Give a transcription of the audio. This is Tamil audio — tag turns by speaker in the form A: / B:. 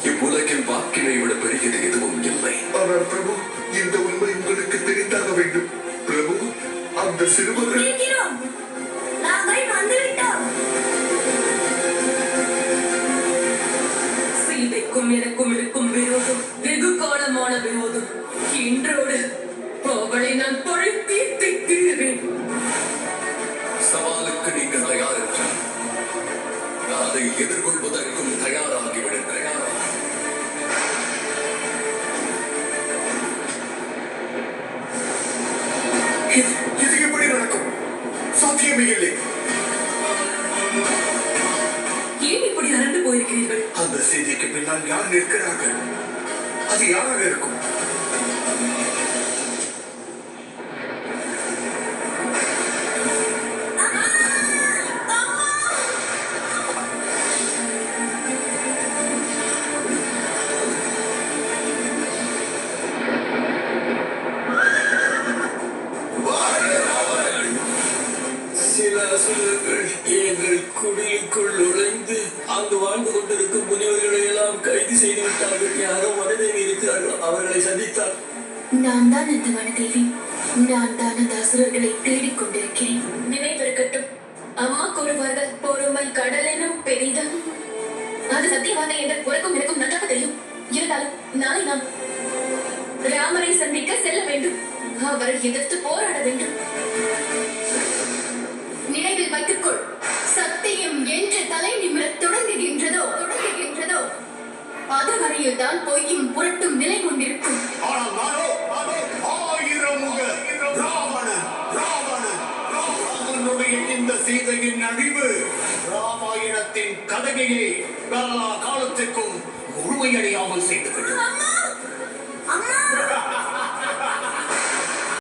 A: இவ்வுலகில் வாக்கினை விட பெரியது எதுவும் இல்லை.
B: ஆனால் பிரபு, இந்த உண்மை உங்களுக்கு தெரிந்தாக வேண்டும். பிரபு, அந்த சிறுவர்கள்
C: நாங்கள் வந்துவிட்டோம்.
D: சீதைக்கும் எனக்கும் இருக்கும் விரோதம் வெகு காலமான விரோதம். இன்றோடு அவளை நான் பழி தீர்த்திருக்கிறேன்.
A: சவாலுக்கு நீங்கள் தயாரென்றால் அதை எதிர்கொள்வதற்கும் தயாராகிவிடுங்கள்.
B: இது எப்படி நடக்கும்? சாத்தியமே இல்லை.
D: ஏன் இப்படி அரண்டு போயிருக்கிறீர்கள்?
B: அந்த செய்திக்கு பின்னால் யார் நிற்கிறார்கள்? அது யாராக இருக்கும்?
E: சில அசுரர்கள் எங்கள் குடிலுக்குள் நுழைந்து அங்கு வாழ்ந்து கொண்டிருக்கும் முனிவர்களை எல்லாம் கைது செய்து விட்டார்கள். யாரோ வனதேவி இருக்கிறார்கள், அவர்களை சந்தித்தார்.
C: நான் தான் அந்த வனதேவி. நான் தான் அந்த அசுரர்களை தேடிக் கொண்டிருக்கிறேன்.
D: நினைவிருக்கட்டும், அம்மா கூறுவார்கள், பொறுமை கடலெனும் பெரிதும். அது சத்தியவாத என்று உனக்கும் எனக்கும் நன்றாக தெரியும். இருந்தாலும் நாளை நாம் ராமரை சந்திக்க செல்ல வேண்டும். அவரை எதிர்த்து போராட வேண்டும். நினைவில் வைத்துக்கொள். சத்தியம் என்று தலை நிமிரத் தொடங்குகின்றதோ அதுவரையில் தான் பொய்யும் புரட்டும் நிலை கொண்டிருக்கும்.
B: ஆனால் நானோ ஆயிரமுக ராவணன். ராவணனுடைய இந்த சீதையின் அழிவு ராமாயணத்தின் கதையை எல்லா காலத்திற்கும் முழுமையடையாமல் செய்துவிடும்.